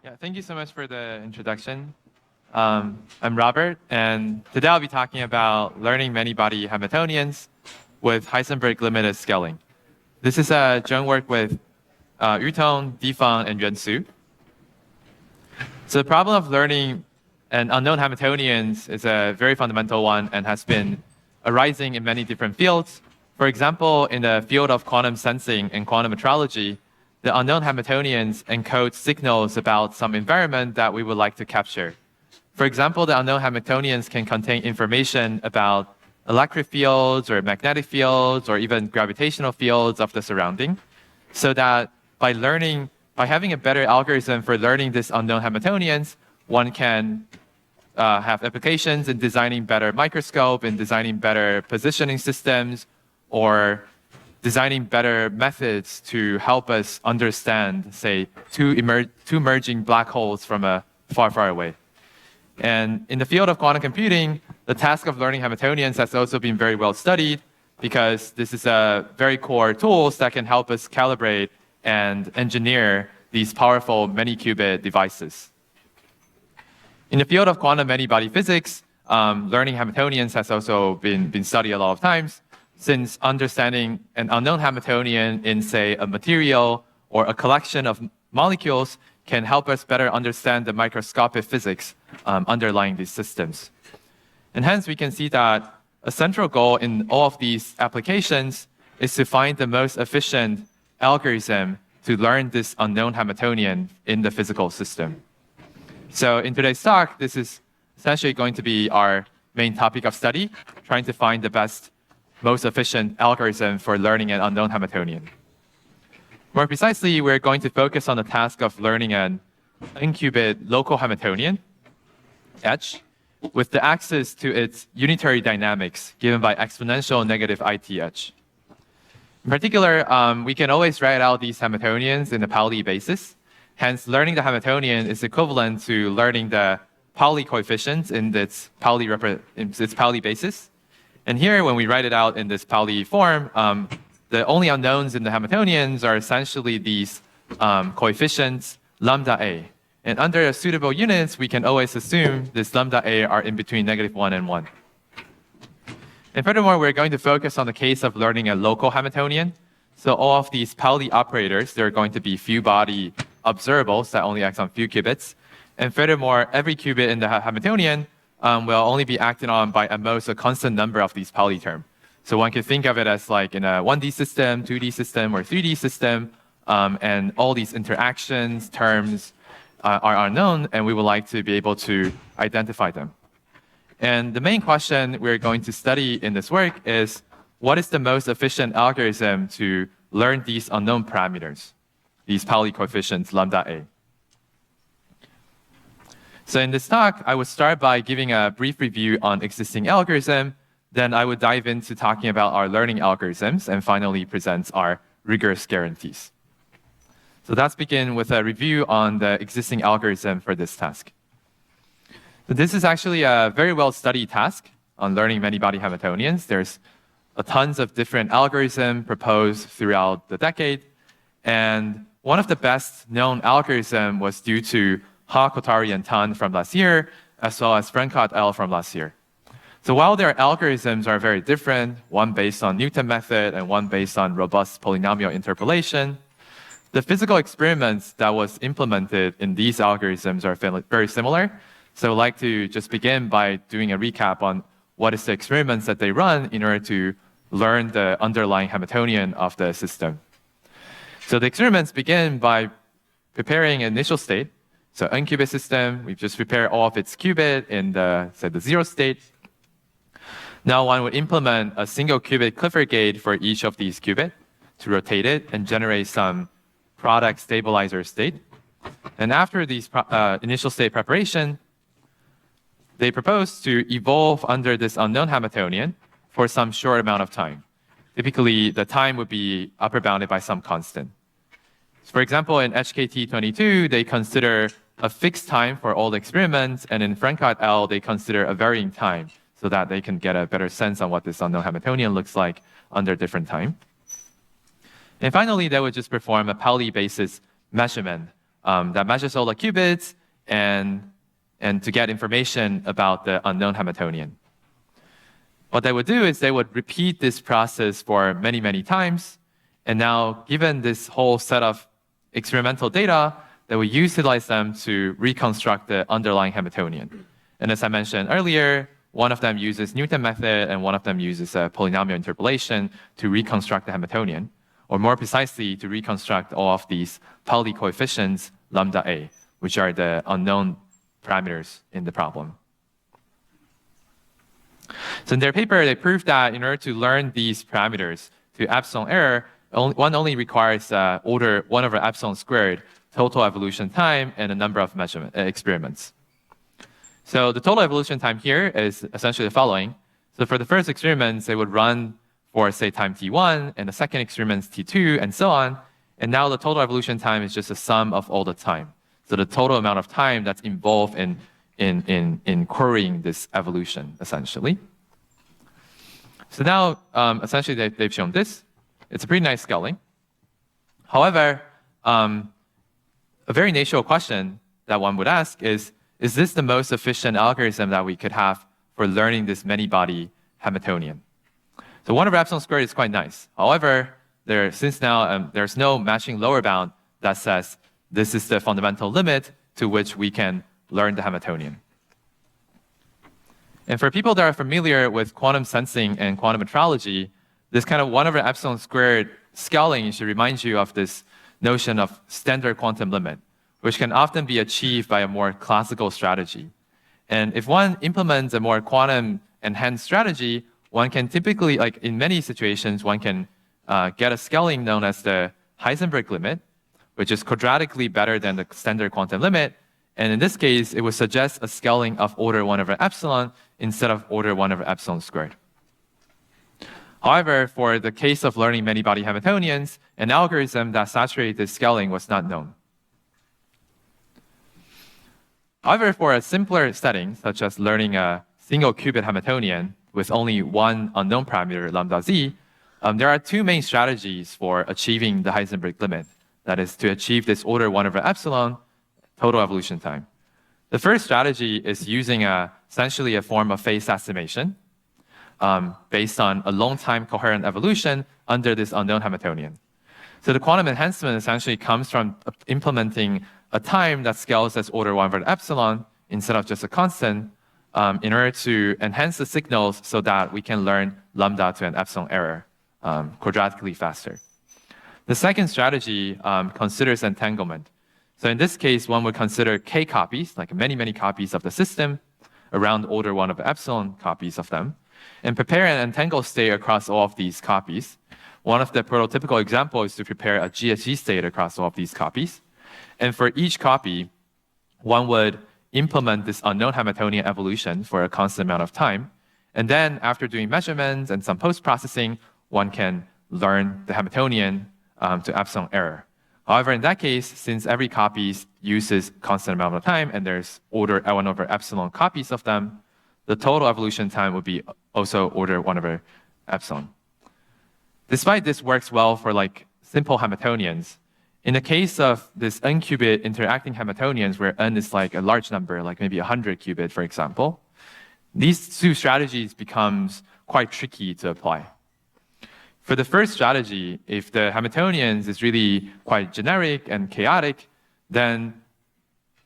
Yeah, thank you so much for the introduction. I'm Robert, and today I'll be talking about learning many-body Hamiltonians with Heisenberg-limited scaling. This is a joint work with Tong, Fang, and Yuan Su. So the problem of learning an unknown Hamiltonians is a very fundamental one and has been arising in many different fields. For example, in the field of quantum sensing and quantum metrology, the unknown Hamiltonians encode signals about some environment that we would like to capture. For example, the unknown Hamiltonians can contain information about electric fields or magnetic fields or even gravitational fields of the surrounding, so that by having a better algorithm for learning these unknown Hamiltonians, one can have applications in designing better microscope, in designing better positioning systems, or designing better methods to help us understand, say, two merging black holes from a far, far away. And in the field of quantum computing, the task of learning Hamiltonians has also been very well studied because this is a very core tools that can help us calibrate and engineer these powerful many-qubit devices. In the field of quantum many-body physics, learning Hamiltonians has also been studied a lot of times, since understanding an unknown Hamiltonian in, say, a material or a collection of molecules can help us better understand the microscopic physics underlying these systems. And hence, we can see that a central goal in all of these applications is to find the most efficient algorithm to learn this unknown Hamiltonian in the physical system. So in today's talk, this is essentially going to be our main topic of study, trying to find the best, most efficient algorithm for learning an unknown Hamiltonian. More precisely, we're going to focus on the task of learning an n-qubit local Hamiltonian, H, with the access to its unitary dynamics given by exponential negative ITH. In particular, we can always write out these Hamiltonians in the Pauli basis. Hence, learning the Hamiltonian is equivalent to learning the Pauli coefficients in its Pauli basis. And here, when we write it out in this Pauli form, the only unknowns in the Hamiltonians are essentially these coefficients lambda A. And under suitable units, we can always assume this lambda A are in between -1 and 1. And furthermore, we're going to focus on the case of learning a local Hamiltonian. So all of these Pauli operators, they're going to be few body observables that only act on few qubits. And furthermore, every qubit in the Hamiltonian will only be acted on by at most a constant number of these Pauli terms. So one can think of it as like in a 1D system, 2D system, or 3D system, and all these interactions, terms are unknown, and we would like to be able to identify them. And the main question we're going to study in this work is, what is the most efficient algorithm to learn these unknown parameters, these Pauli coefficients lambda A? So in this talk, I would start by giving a brief review on existing algorithm. Then I would dive into talking about our learning algorithms and finally present our rigorous guarantees. So let's begin with a review on the existing algorithm for this task. So this is actually a very well-studied task on learning many-body Hamiltonians. There's tons of different algorithms proposed throughout the decade. And one of the best-known algorithms was due to Ha, Kothari, and Tan from last year, as well as Frankot et al. From last year. So while their algorithms are very different, one based on Newton method and one based on robust polynomial interpolation, the physical experiments that was implemented in these algorithms are very similar. So I'd like to just begin by doing a recap on what is the experiments that they run in order to learn the underlying Hamiltonian of the system. So the experiments begin by preparing an initial state. So n-qubit system, we've just prepared all of its qubit in the 0 state. Now one would implement a single qubit Clifford gate for each of these qubits to rotate it and generate some product stabilizer state. And after these initial state preparation, they propose to evolve under this unknown Hamiltonian for some short amount of time. Typically, the time would be upper bounded by some constant. For example, in HKT22, they consider a fixed time for all the experiments, and in Frankot et al., they consider a varying time so that they can get a better sense on what this unknown Hamiltonian looks like under different time. And finally, they would just perform a Pauli basis measurement that measures all the qubits and to get information about the unknown Hamiltonian. What they would do is they would repeat this process for many, many times. And now, given this whole set of experimental data, they would utilize them to reconstruct the underlying Hamiltonian. And as I mentioned earlier, one of them uses Newton method and one of them uses a polynomial interpolation to reconstruct the Hamiltonian, or more precisely, to reconstruct all of these Pauli coefficients lambda A, which are the unknown parameters in the problem. So in their paper, they proved that in order to learn these parameters to epsilon error, one only requires order 1 over epsilon squared total evolution time and a number of measurement experiments. So the total evolution time here is essentially the following. So for the first experiments, they would run for, say, time t1, and the second experiments t2, and so on. And now the total evolution time is just a sum of all the time. So the total amount of time that's involved in querying this evolution, essentially. So now, essentially, they've shown this. It's a pretty nice scaling. However, a very natural question that one would ask is this the most efficient algorithm that we could have for learning this many-body Hamiltonian? So 1 over epsilon squared is quite nice. However, since now there's no matching lower bound that says this is the fundamental limit to which we can learn the Hamiltonian. And for people that are familiar with quantum sensing and quantum metrology, this kind of 1 over epsilon squared scaling should remind you of this notion of standard quantum limit, which can often be achieved by a more classical strategy. And if one implements a more quantum enhanced strategy, one can typically, like in many situations, one can get a scaling known as the Heisenberg limit, which is quadratically better than the standard quantum limit. And in this case, it would suggest a scaling of order 1 over epsilon instead of order 1 over epsilon squared. However, for the case of learning many-body Hamiltonians, an algorithm that saturated this scaling was not known. However, for a simpler setting, such as learning a single qubit Hamiltonian with only one unknown parameter, lambda z, there are two main strategies for achieving the Heisenberg limit. That is, to achieve this order 1 over epsilon total evolution time. The first strategy is using essentially a form of phase estimation based on a long-time coherent evolution under this unknown Hamiltonian. So the quantum enhancement essentially comes from implementing a time that scales as order 1 over epsilon instead of just a constant in order to enhance the signals so that we can learn lambda to an epsilon error quadratically faster. The second strategy considers entanglement. So in this case, one would consider k copies, like many, many copies of the system, around order 1 over epsilon copies of them, and prepare an entangled state across all of these copies. One of the prototypical examples is to prepare a GHZ state across all of these copies. And for each copy, one would implement this unknown Hamiltonian evolution for a constant amount of time. And then after doing measurements and some post-processing, one can learn the Hamiltonian to epsilon error. However, in that case, since every copy uses constant amount of time and there's order 1 over epsilon copies of them, the total evolution time would be also order 1 over epsilon. Despite this works well for like simple Hamiltonians, in the case of this n-qubit interacting Hamiltonians where n is like a large number, like maybe 100 qubit, for example, these two strategies becomes quite tricky to apply. For the first strategy, if the Hamiltonians is really quite generic and chaotic, then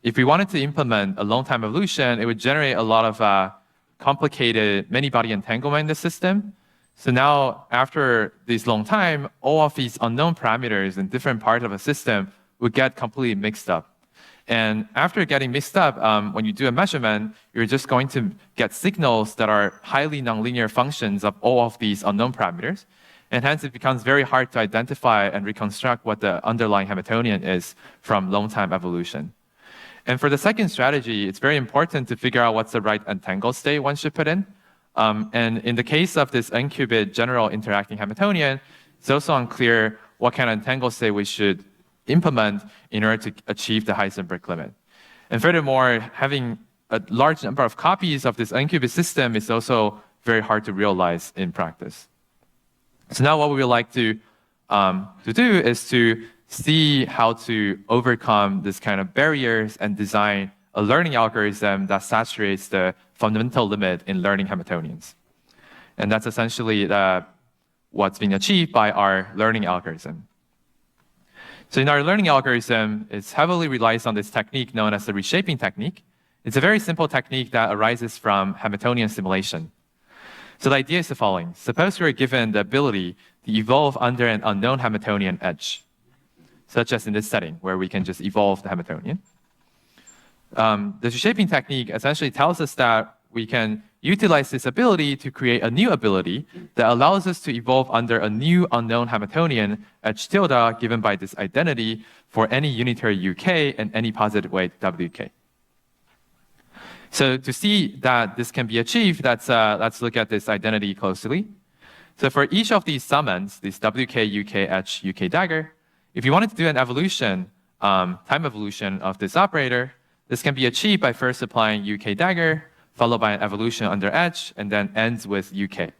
if we wanted to implement a long-time evolution, it would generate a lot of complicated many-body entanglement in the system. So now, after this long time, all of these unknown parameters in different parts of a system would get completely mixed up. And after getting mixed up, when you do a measurement, you're just going to get signals that are highly nonlinear functions of all of these unknown parameters. And hence, it becomes very hard to identify and reconstruct what the underlying Hamiltonian is from long-time evolution. And for the second strategy, it's very important to figure out what's the right entangled state one should put in. And in the case of this n-qubit general interacting Hamiltonian, it's also unclear what kind of entangled state we should implement in order to achieve the Heisenberg limit. And furthermore, having a large number of copies of this n-qubit system is also very hard to realize in practice. So now what we would like to do is to see how to overcome this kind of barriers and design a learning algorithm that saturates the fundamental limit in learning Hamiltonians. And that's essentially what's being achieved by our learning algorithm. So in our learning algorithm, it heavily relies on this technique known as the reshaping technique. It's a very simple technique that arises from Hamiltonian simulation. So the idea is the following. Suppose we are given the ability to evolve under an unknown Hamiltonian edge, such as in this setting, where we can just evolve the Hamiltonian. The reshaping technique essentially tells us that we can utilize this ability to create a new ability that allows us to evolve under a new unknown Hamiltonian H tilde given by this identity for any unitary UK and any positive weight WK. So to see that this can be achieved, let's look at this identity closely. So for each of these summands, this WK, UK, H, UK dagger, if you wanted to do an evolution, time evolution of this operator, this can be achieved by first applying UK dagger, followed by an evolution under H, and then ends with UK.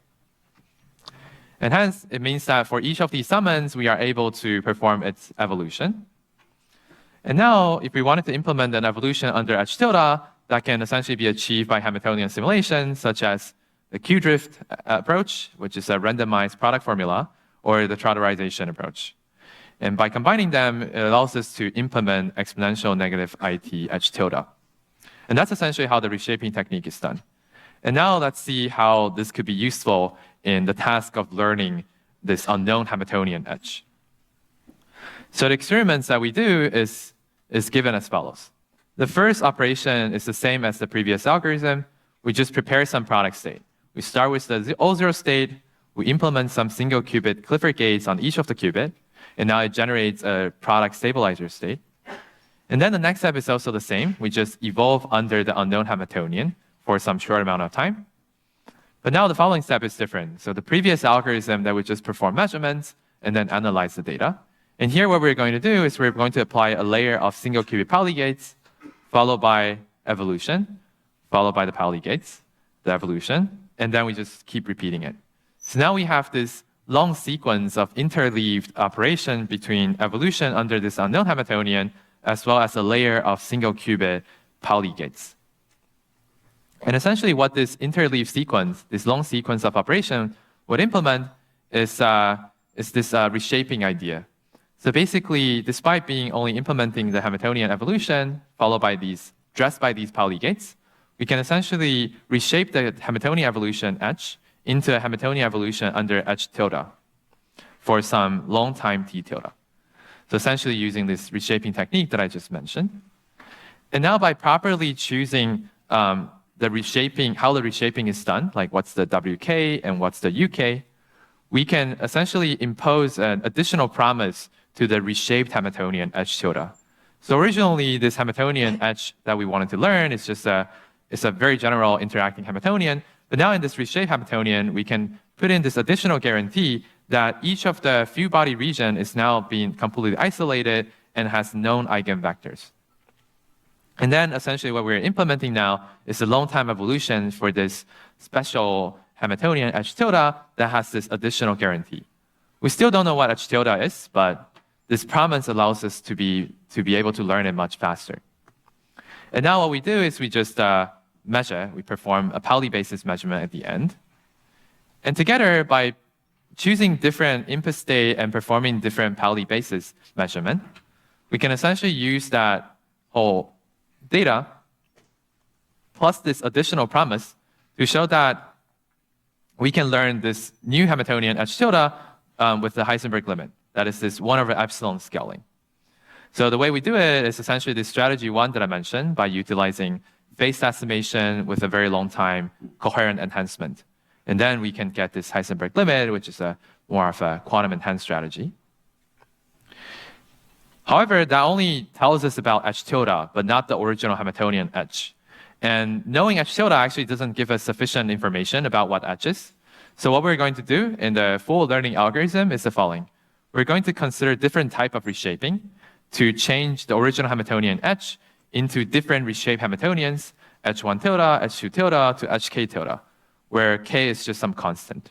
And hence, it means that for each of these summands, we are able to perform its evolution. And now, if we wanted to implement an evolution under H tilde, that can essentially be achieved by Hamiltonian simulation, such as the Q-drift approach, which is a randomized product formula, or the trotterization approach. And by combining them, it allows us to implement exponential negative IT H tilde. And that's essentially how the reshaping technique is done. And now let's see how this could be useful in the task of learning this unknown Hamiltonian H. So the experiments that we do is given as follows. The first operation is the same as the previous algorithm. We just prepare some product state. We start with the O0 state. We implement some single qubit Clifford gates on each of the qubit. And now it generates a product stabilizer state. And then the next step is also the same. We just evolve under the unknown Hamiltonian for some short amount of time. But now the following step is different. So the previous algorithm that we just perform measurements and then analyze the data. And here what we're going to do is we're going to apply a layer of single qubit Pauli gates, followed by evolution, followed by the Pauli gates, the evolution, and then we just keep repeating it. So now we have this long sequence of interleaved operation between evolution under this unknown Hamiltonian as well as a layer of single qubit Pauli gates. And essentially what this interleaved sequence, this long sequence of operation would implement is this reshaping idea. So basically, despite being only implementing the Hamiltonian evolution followed by dressed by these Pauli gates, we can essentially reshape the Hamiltonian evolution H into a Hamiltonian evolution under H tilde for some long time T tilde. So essentially using this reshaping technique that I just mentioned. And now by properly choosing how the reshaping is done, like what's the WK and what's the UK, we can essentially impose an additional promise to the reshaped Hamiltonian H tilde. So originally, this Hamiltonian H that we wanted to learn is just it's a very general interacting Hamiltonian. But now in this reshaped Hamiltonian, we can put in this additional guarantee that each of the few body region is now being completely isolated and has known eigenvectors. And then essentially what we're implementing now is a long time evolution for this special Hamiltonian H tilde that has this additional guarantee. We still don't know what H tilde is, but this promise allows us to be able to learn it much faster. And now what we do is we just we perform a Pauli basis measurement at the end. And together, by choosing different input state and performing different Pauli basis measurement, we can essentially use that whole data plus this additional promise to show that we can learn this new Hamiltonian H tilde with the Heisenberg limit. That is this 1/epsilon scaling. So the way we do it is essentially this strategy one that I mentioned by utilizing phase estimation with a very long time coherent enhancement. And then we can get this Heisenberg limit, which is more of a quantum enhanced strategy. However, that only tells us about H tilde, but not the original Hamiltonian H. And knowing H tilde actually doesn't give us sufficient information about what H is. So what we're going to do in the full learning algorithm is the following. We're going to consider different type of reshaping to change the original Hamiltonian H into different reshaped Hamiltonians, H1 tilde, H2 tilde to HK tilde, where K is just some constant.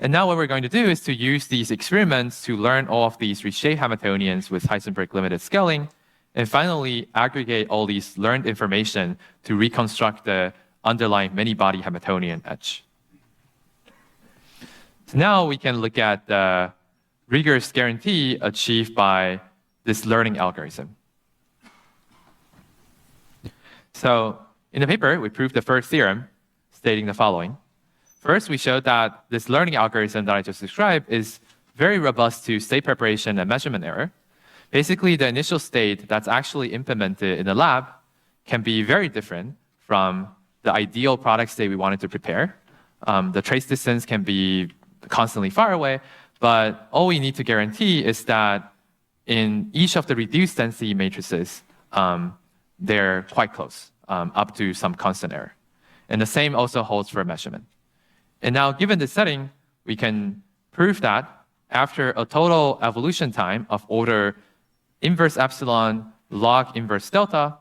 And now what we're going to do is to use these experiments to learn all of these reshaped Hamiltonians with Heisenberg-limited scaling, and finally aggregate all these learned information to reconstruct the underlying many-body Hamiltonian edge. So now we can look at the rigorous guarantee achieved by this learning algorithm. So in the paper, we proved the first theorem, stating the following. First, we showed that this learning algorithm that I just described is very robust to state preparation and measurement error. Basically, the initial state that's actually implemented in the lab can be very different from the ideal product state we wanted to prepare. The trace distance can be constantly far away, but all we need to guarantee is that in each of the reduced density matrices, they're quite close, up to some constant error. And the same also holds for measurement. And now, given this setting, we can prove that after a total evolution time of order inverse epsilon log inverse delta,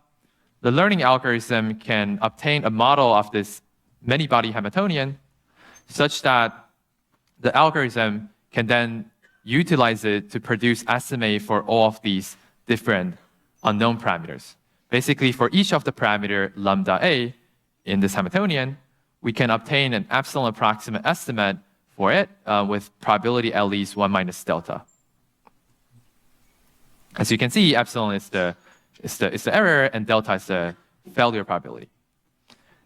the learning algorithm can obtain a model of this many-body Hamiltonian such that the algorithm can then utilize it to produce estimate for all of these different unknown parameters. Basically, for each of the parameter lambda a in this Hamiltonian, we can obtain an epsilon approximate estimate for it with probability at least 1 minus delta. As you can see, epsilon is the error and delta is the failure probability.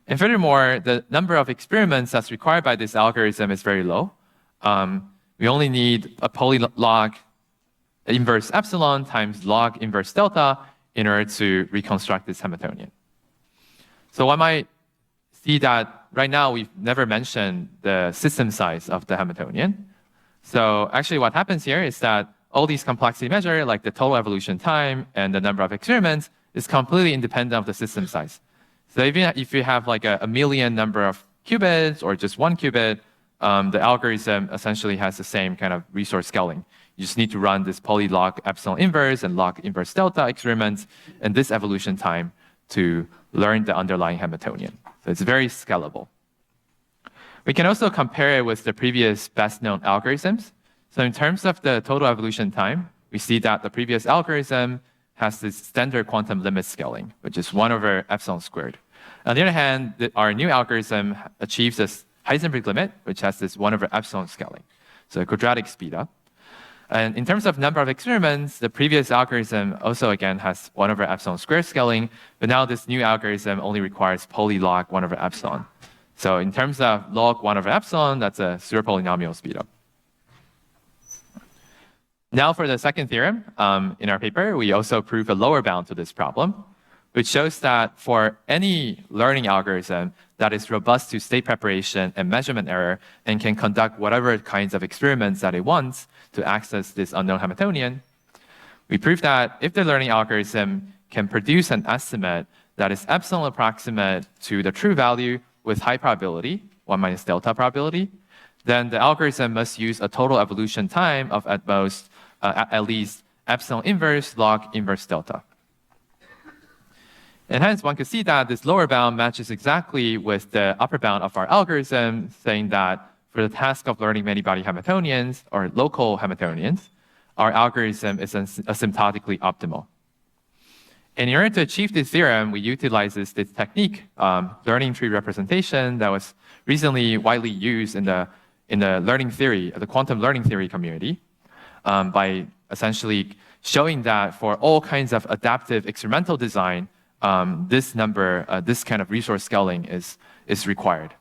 And furthermore, the number of experiments that's required by this algorithm is very low. We only need a polylog inverse epsilon times log inverse delta in order to reconstruct this Hamiltonian. So one might see that right now we've never mentioned the system size of the Hamiltonian. So actually what happens here is that all these complexity measures, like the total evolution time and the number of experiments, is completely independent of the system size. So even if you have like a million number of qubits or just one qubit, the algorithm essentially has the same kind of resource scaling. You just need to run this polylog epsilon inverse and log inverse delta experiments and this evolution time to learn the underlying Hamiltonian. So it's very scalable. We can also compare it with the previous best-known algorithms. So in terms of the total evolution time, we see that the previous algorithm has this standard quantum limit scaling, which is 1 over epsilon squared. On the other hand, our new algorithm achieves this Heisenberg limit, which has this 1 over epsilon scaling, so a quadratic speed up. And in terms of number of experiments, the previous algorithm also again has 1 over epsilon squared scaling, but now this new algorithm only requires polylog 1 over epsilon. So in terms of log 1 over epsilon, that's a superpolynomial speed up. Now for the second theorem, in our paper, we also prove a lower bound to this problem, which shows that for any learning algorithm that is robust to state preparation and measurement error and can conduct whatever kinds of experiments that it wants to access this unknown Hamiltonian, we prove that if the learning algorithm can produce an estimate that is epsilon approximate to the true value with high probability, 1 minus delta probability, then the algorithm must use a total evolution time of at most at least epsilon inverse log inverse delta. And hence, one could see that this lower bound matches exactly with the upper bound of our algorithm, saying that for the task of learning many-body Hamiltonians, or local Hamiltonians, our algorithm is asymptotically optimal. And in order to achieve this theorem, we utilize this technique, learning tree representation, that was recently widely used in the learning theory, the quantum learning theory community, by essentially showing that for all kinds of adaptive experimental design, this kind of resource scaling is required.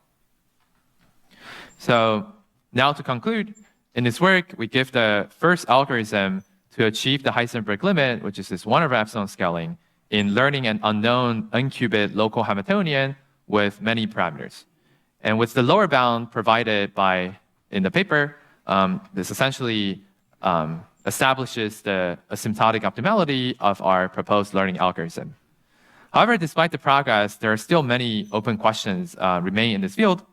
So now to conclude, in this work, we give the first algorithm to achieve the Heisenberg limit, which is this 1 over epsilon scaling, in learning an unknown n-qubit local Hamiltonian with many parameters. And with the lower bound provided in the paper, this essentially establishes the asymptotic optimality of our proposed learning algorithm. However, despite the progress, there are still many open questions remain in this field.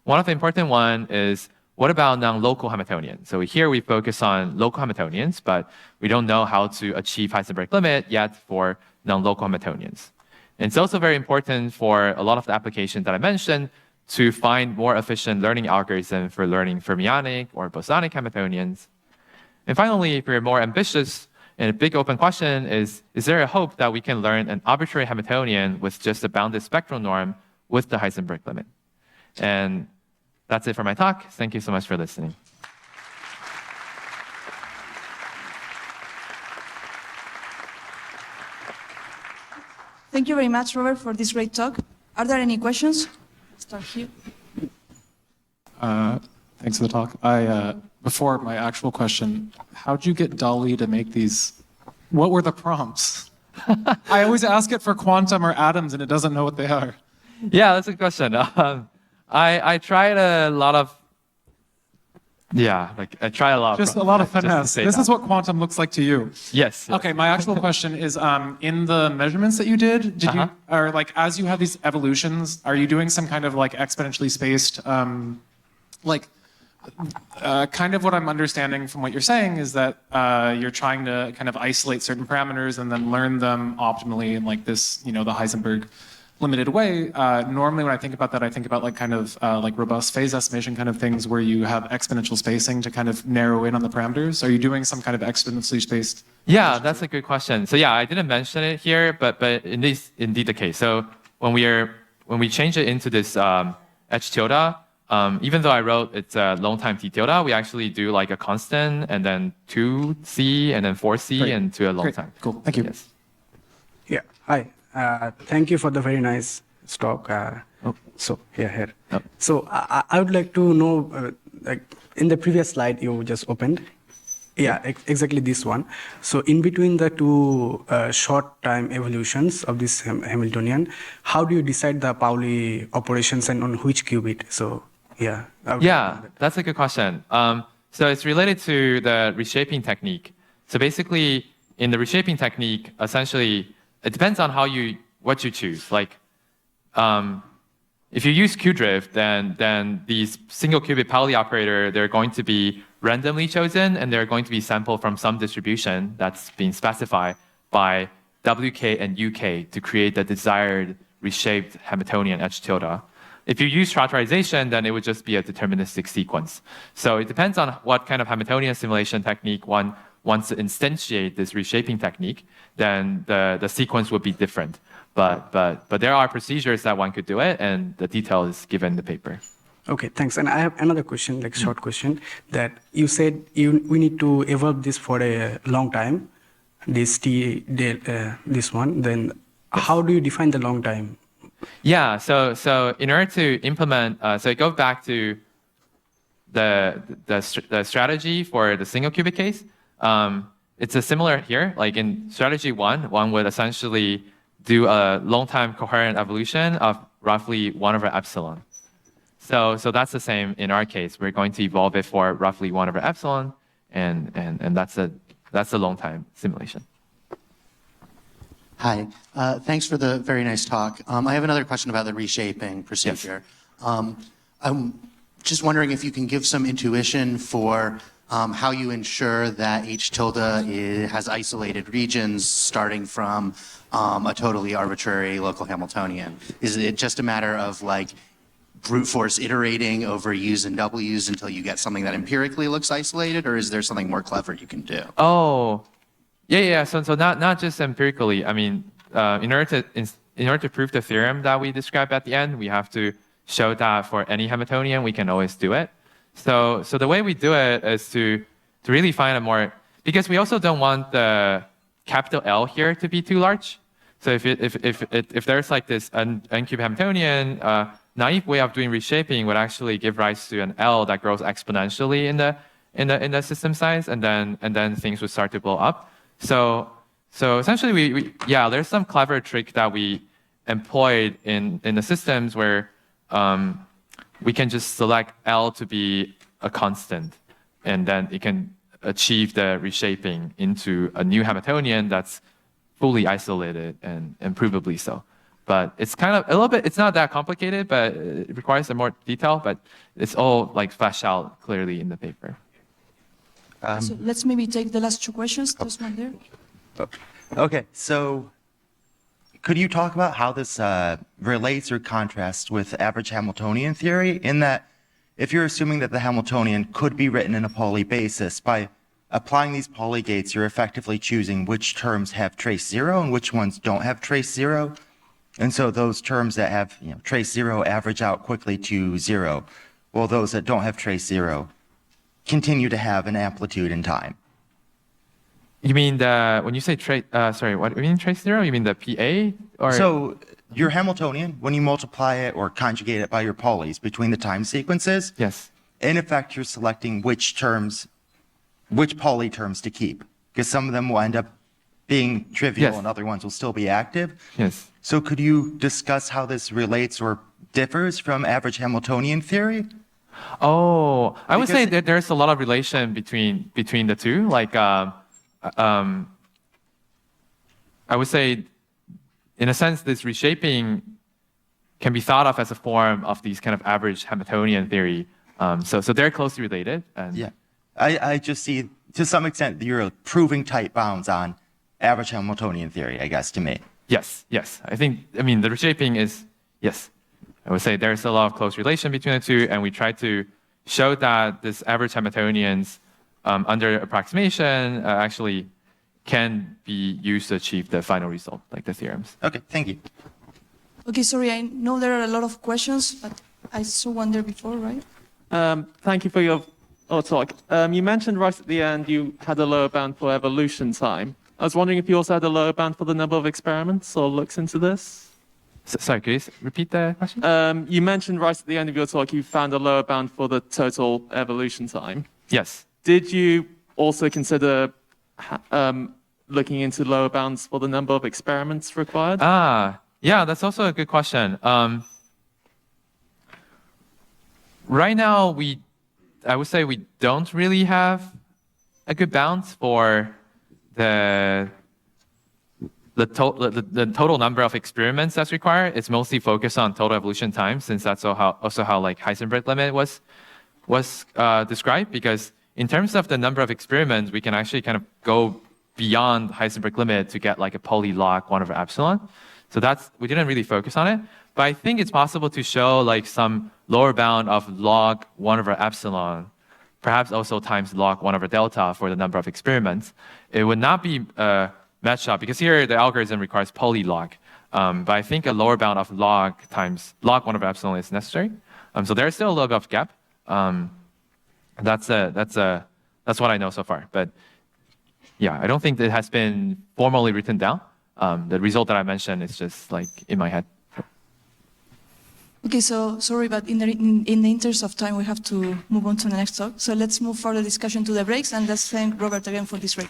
One of the important ones is, what about non-local Hamiltonians? So here we focus on local Hamiltonians, but we don't know how to achieve Heisenberg limit yet for non-local Hamiltonians. And it's also very important for a lot of the applications that I mentioned to find more efficient learning algorithm for learning fermionic or bosonic Hamiltonians. And finally, if you're more ambitious, and a big open question is there a hope that we can learn an arbitrary Hamiltonian with just a bounded spectral norm with the Heisenberg limit? And that's it for my talk. Thank you so much for listening. Thank you very much, Robert, for this great talk. Are there any questions? Start here. Thanks for the talk. Before my actual question, how'd you get DALL-E to make these? What were the prompts? I always ask it for quantum or atoms, and it doesn't know what they are. Yeah, that's a good question. I tried a lot of, I tried a lot. Just a lot of finesse. This is what quantum looks like to you. Yes. Okay, my actual question is, in the measurements that you did you, or like as you have these evolutions, are you doing some kind of like exponentially spaced, kind of what I'm understanding from what you're saying is that you're trying to kind of isolate certain parameters and then learn them optimally in like this, the Heisenberg-limited way. Normally when I think about that, I think about like kind of like robust phase estimation kind of things where you have exponential spacing to kind of narrow in on the parameters. Are you doing some kind of exponentially spaced? Yeah, that's a good question. So yeah, I didn't mention it here, but it is indeed the case. So when we change it into this H tilde, even though I wrote it's a long time T tilde, we actually do like a constant and then 2C and then 4C Great. and to a long Great. time. Cool. Thank you. Yes. Yeah. Hi. Thank you for the very nice talk. So here. Oh. So I would like to know, like in the previous slide you just opened. Yeah, exactly this one. So in between the two short time evolutions of this Hamiltonian, how do you decide the Pauli operations and on which qubit? So yeah. Yeah, that's a good question. So it's related to the reshaping technique. So basically, in the reshaping technique, essentially, it depends on what you choose. Like, if you use Q-drift, then these single qubit Pauli operator, they're going to be randomly chosen, and they're going to be sampled from some distribution that's been specified by WK and UK to create the desired reshaped Hamiltonian H tilde. If you use trautorization, then it would just be a deterministic sequence. So it depends on what kind of Hamiltonian simulation technique one wants to instantiate this reshaping technique, then the sequence would be different. But there are procedures that one could do it, and the detail is given in the paper. Okay, thanks. And I have another question, like short question, that you said we need to evolve this for a long time, this one. Then how do you define the long time? Yeah, so in order to implement, so it goes back to the strategy for the single qubit case. It's a similar here. Like in strategy one would essentially do a long time coherent evolution of roughly 1/epsilon. So that's the same in our case. We're going to evolve it for roughly 1/epsilon, and that's a long time simulation. Hi, thanks for the very nice talk. I have another question about the reshaping procedure. Yes. I'm just wondering if you can give some intuition for how you ensure that H tilde has isolated regions starting from a totally arbitrary local Hamiltonian. Is it just a matter of like brute force iterating over U's and W's until you get something that empirically looks isolated, or is there something more clever you can do? Oh, yeah. So not just empirically. I mean, in order to prove the theorem that we described at the end, we have to show that for any Hamiltonian we can always do it. So the way we do it is to really find a more, because we also don't want the capital L here to be too large. So if there's like this n-cube Hamiltonian, naive way of doing reshaping would actually give rise to an L that grows exponentially in the system size, and then things would start to blow up. So essentially there's some clever trick that we employed in the systems where we can just select L to be a constant, and then it can achieve the reshaping into a new Hamiltonian that's fully isolated and provably so. But it's kind of a little bit, it's not that complicated, but it requires some more detail, but it's all like fleshed out clearly in the paper. So let's maybe take the last two questions. There's one there. Okay, so could you talk about how this relates or contrasts with average Hamiltonian theory, in that if you're assuming that the Hamiltonian could be written in a Pauli basis, by applying these Pauli gates, you're effectively choosing which terms have trace zero and which ones don't have trace zero. And so those terms that have trace zero average out quickly to zero, while those that don't have trace zero continue to have an amplitude in time. You mean when you say trace, sorry, what do you mean trace zero? You mean the PA? Or So your Hamiltonian, when you multiply it or conjugate it by your Paulis between the time sequences, yes. in effect, you're selecting which Pauli terms to keep, because some of them will end up being trivial Yes. and other ones will still be active. Yes. So could you discuss how this relates or differs from average Hamiltonian theory? Oh, I would say Because- that there's a lot of relation between the two. Like, I would say, in a sense, this reshaping can be thought of as a form of these kind of average Hamiltonian theory. So they're closely related. And Yeah. I just see, to some extent, that you're proving tight bounds on average Hamiltonian theory, I guess, to me. Yes. I mean, the reshaping is, yes. I would say there's a lot of close relation between the two, and we try to show that this average Hamiltonians under approximation actually can be used to achieve the final result, like the theorems. Okay, thank you. Okay, sorry, I know there are a lot of questions, but I saw one there before, right? Thank you for your talk. You mentioned right at the end you had a lower bound for evolution time. I was wondering if you also had a lower bound for the number of experiments or looks into this? Sorry, could you repeat the question? You mentioned right at the end of your talk you found a lower bound for the total evolution time. Yes. Did you also consider looking into lower bounds for the number of experiments required? Yeah, that's also a good question. Right now, I would say we don't really have a good bound for the total number of experiments that's required. It's mostly focused on total evolution time, since that's also how like Heisenberg limit was described. Because in terms of the number of experiments, we can actually kind of go beyond Heisenberg limit to get like a Pauli log 1 over epsilon. So we didn't really focus on it. But I think it's possible to show like some lower bound of log 1 over epsilon, perhaps also times log 1 over delta for the number of experiments. It would not be matched up, because here the algorithm requires Pauli log. But I think a lower bound of log times log 1 over epsilon is necessary. So there's still a little bit of gap. That's what I know so far. But yeah, I don't think that it has been formally written down. The result that I mentioned is just like in my head. Okay, so sorry, but in the interest of time, we have to move on to the next talk. So let's move further discussion to the breaks, and let's thank Robert again for this break.